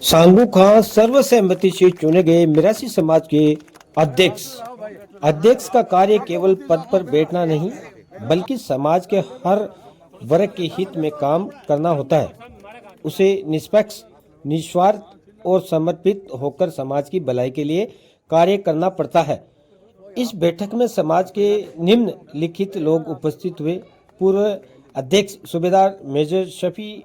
सांगू खां सर्वसहमति से चुने गए मिरासी समाज के अध्यक्ष। अध्यक्ष का कार्य केवल पद पर बैठना नहीं, बल्कि समाज के हर वर्ग के हित में काम करना होता है। उसे निष्पक्ष, निस्वार्थ और समर्पित होकर समाज की भलाई के लिए कार्य करना पड़ता है। इस बैठक में समाज के निम्नलिखित लोग उपस्थित हुए। पूर्व अध्यक्ष सूबेदार मेजर शफी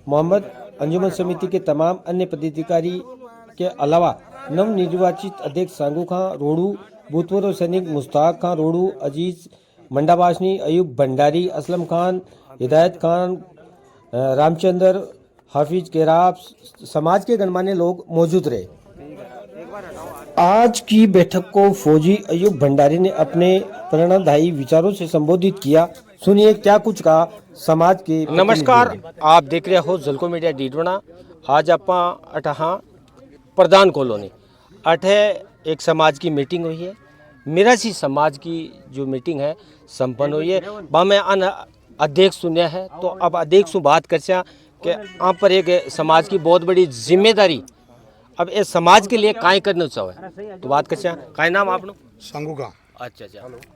मोहम्मद, अंजुमन समिति के तमाम अन्य पदाधिकारी के अलावा नवनिर्वाचित अध्यक्ष सांगू खां रोडू, भूतपूर्व सैनिक मुश्ताक खां रोडू, अजीज मंडावासनी, अयूब भंडारी, असलम खान, हिदायत खान, रामचंद्र, हाफिज केराब, समाज के गणमान्य लोग मौजूद रहे। आज की बैठक को फौजी अयूब भंडारी ने अपने प्रेरणादायी विचारों से संबोधित किया। सुनिए क्या कुछ कहा समाज के। नमस्कार, आप देख रहे हो जलको मीडिया डीडवना। आज ਆਪਾਂ अठहा प्रधान कॉलोनी अठे एक समाज की मीटिंग हुई है। मिरासी समाज की जो मीटिंग है संपन्न हुई है। बा में अन अध्यक्ष सुनिया है, तो अब अध्यक्ष से बात कर कि यहाँ पर एक समाज की बहुत बड़ी जिम्मेदारी अब इस समाज के लिए काय करना चाहे, तो बात कर काय नाम आपनो? सांगू का। अच्छा,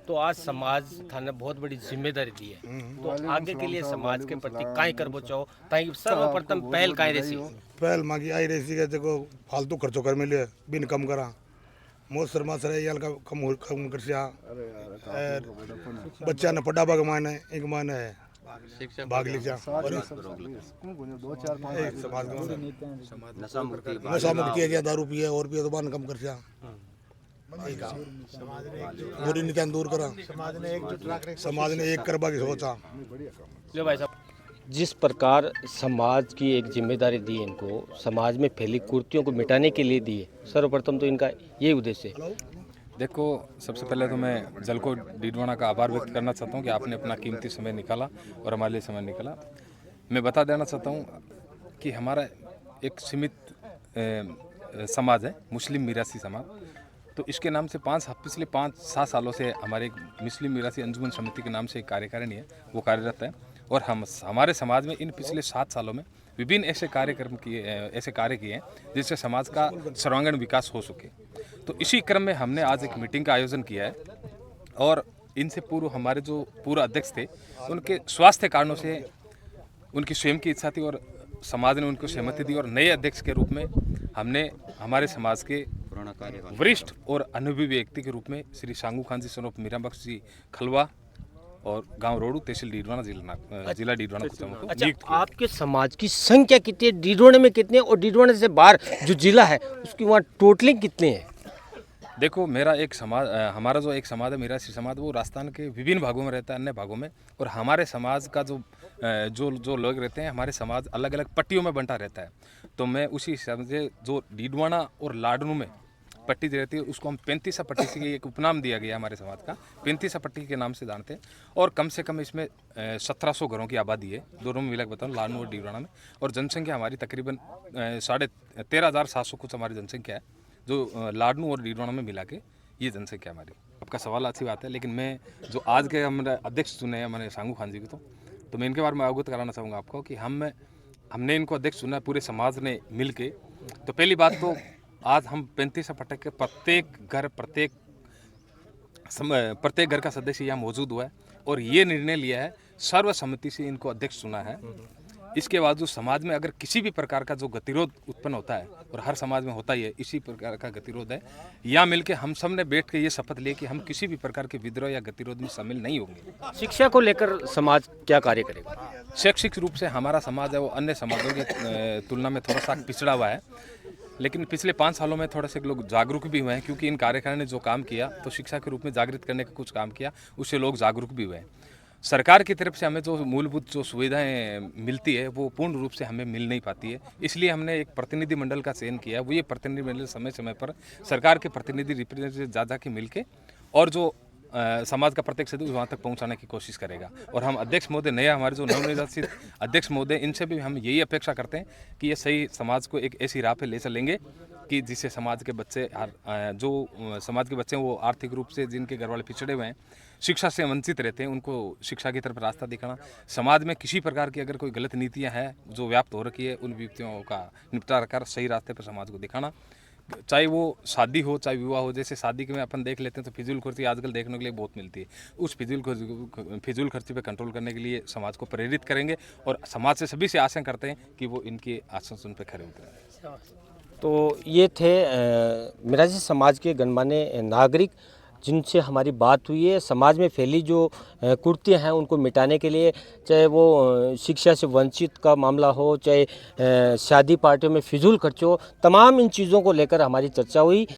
तो आज समाज थाने बहुत बड़ी जिम्मेदारी दी है, तो आगे के लिए समाज के प्रति काय करबो चाहो, ताई सर्वप्रथम पहल काय रहसी? पहल मांगी आई रहसी के देखो फालतू खर्चो कर मिले बिन कम करा मोर शर्मा सर याल का कम कर सिया बच्चा ने पढ़ा बाग माने एक माने है भाग लीजा और नशा मुक्ति है, दारू पिए और पिए तो बान कम कर सिया बुरी नीतियां दूर करा। समाज ने एक करबा की सोचा। लो भाई साहब, जिस प्रकार समाज की एक जिम्मेदारी दी है इनको, समाज में फैली कुर्तियों को मिटाने के लिए दी है, सर्वप्रथम तो इनका ये उद्देश्य है। देखो, सबसे पहले तो मैं जलको डीडवाना का आभार व्यक्त करना चाहता हूँ कि आपने अपना कीमती समय निकाला और हमारे लिए समय निकाला। मैं बता देना चाहता हूँ कि हमारा एक सीमित समाज है, मुस्लिम मिरासी समाज। तो इसके नाम से पिछले 5-7 सालों से हमारे एक मुस्लिम मिरासी अंजुमन समिति के नाम से एक कार्यकारिणी है, वो कार्यरत है। और हमारे समाज में इन पिछले 7 सालों में विभिन्न ऐसे कार्य किए हैं जिससे समाज का सर्वांगीण विकास हो सके। तो इसी क्रम में हमने आज एक मीटिंग का आयोजन किया है और इनसे पूर्व हमारे जो पूर्व अध्यक्ष थे उनके स्वास्थ्य कारणों से उनकी स्वयं की इच्छा थी और समाज ने उनको सहमति दी और नए अध्यक्ष के रूप में हमने हमारे समाज के वरिष्ठ और अनुभवी व्यक्ति के रूप में श्री सांगू खान जी सनोप मीराबख्श जी खलवा और गांव रोडू, तहसील डीडवाना, जिला डीडवाना को। अच्छा, आपके समाज की संख्या कितनी है, डीडवाने में कितने और डीडवाने से बाहर जो जिला है उसकी वहाँ टोटलिंग कितने हैं? देखो, हमारा जो एक समाज है मिरासी समाज, वो राजस्थान के विभिन्न भागों में रहता है, अन्य भागों में। और हमारे समाज का जो लोग रहते हैं, हमारे समाज अलग अलग पट्टियों में बंटा रहता है। तो मैं उसी हिसाब से जो डीडवाना और लाडनू में पट्टी रहती है उसको हम 35 पट्टी से एक उपनाम दिया गया हमारे समाज का, 35 पट्टी के नाम से जानते हैं। और कम से कम इसमें 1700 घरों की आबादी है, दोनों में मिला के बताऊँ, लाडनू और डीडवाना में। और जनसंख्या हमारी तकरीबन 13,700 कुछ हमारी जनसंख्या है, जो लाडनू और डीडवाना में मिला के ये जनसंख्या हमारी। आपका सवाल अच्छी बात है, लेकिन मैं जो आज के हमारे अध्यक्ष चुने हैं मैंने सांगू खान जी को, तो मैं इनके बारे में अवगत कराना चाहूँगा आपको कि हमने इनको अध्यक्ष चुना पूरे समाज ने मिल के। तो पहली बात तो आज हम 35 पट्टे के प्रत्येक घर का सदस्य यहाँ मौजूद हुआ है और ये निर्णय लिया है, सर्वसम्मति से इनको अध्यक्ष चुना है। इसके बाद जो समाज में अगर किसी भी प्रकार का जो गतिरोध उत्पन्न होता है, और हर समाज में होता ही है, इसी प्रकार का गतिरोध है, यहाँ मिलके हम सब ने बैठ के ये शपथ लिए कि हम किसी भी प्रकार के विद्रोह या गतिरोध में शामिल नहीं होंगे। शिक्षा को लेकर समाज क्या कार्य करेगा? शैक्षिक रूप से हमारा समाज है वो अन्य समाजों की तुलना में थोड़ा सा पिछड़ा हुआ है, लेकिन पिछले 5 सालों में थोड़े से लोग जागरूक भी हुए हैं, क्योंकि इन कार्यकारिणी ने जो काम किया, तो शिक्षा के रूप में जागृत करने का कुछ काम किया, उससे लोग जागरूक भी हुए हैं। सरकार की तरफ से हमें जो मूलभूत जो सुविधाएं मिलती है वो पूर्ण रूप से हमें मिल नहीं पाती है, इसलिए हमने एक प्रतिनिधि मंडल का चयन किया है। वो ये प्रतिनिधि मंडल समय समय पर सरकार के प्रतिनिधि रिप्रेजेंटेटिव जा के मिल के और जो समाज का प्रत्येक सदस्य वहाँ तक पहुँचाने की कोशिश करेगा। और हम अध्यक्ष महोदय, नया हमारे जो नवनिर्वाचित अध्यक्ष महोदय, इनसे भी हम यही अपेक्षा करते हैं कि ये सही समाज को एक ऐसी राह पे ले चलेंगे कि जिससे समाज के बच्चे समाज के बच्चे हैं वो आर्थिक रूप से जिनके घर वाले पिछड़े हुए हैं, शिक्षा से वंचित रहते हैं, उनको शिक्षा की तरफ रास्ता दिखाना। समाज में किसी प्रकार की अगर कोई गलत नीतियां हैं जो व्याप्त हो रखी है, उन नीतियों का निपटारा कर सही रास्ते पर समाज को दिखाना। चाहे वो शादी हो चाहे विवाह हो, जैसे शादी के में अपन देख लेते हैं तो फिजूल खर्ची आजकल देखने के लिए बहुत मिलती है। उस फिजूल खर्ची पे कंट्रोल करने के लिए समाज को प्रेरित करेंगे और समाज से सभी से आशा करते हैं कि वो इनके आश्वासन पे खरे उतरें। तो ये थे मिरासी समाज के गणमान्य नागरिक जिनसे हमारी बात हुई है। समाज में फैली जो कुरीतियाँ हैं उनको मिटाने के लिए, चाहे वो शिक्षा से वंचित का मामला हो, चाहे शादी पार्टियों में फिजूल खर्च हो, तमाम इन चीज़ों को लेकर हमारी चर्चा हुई।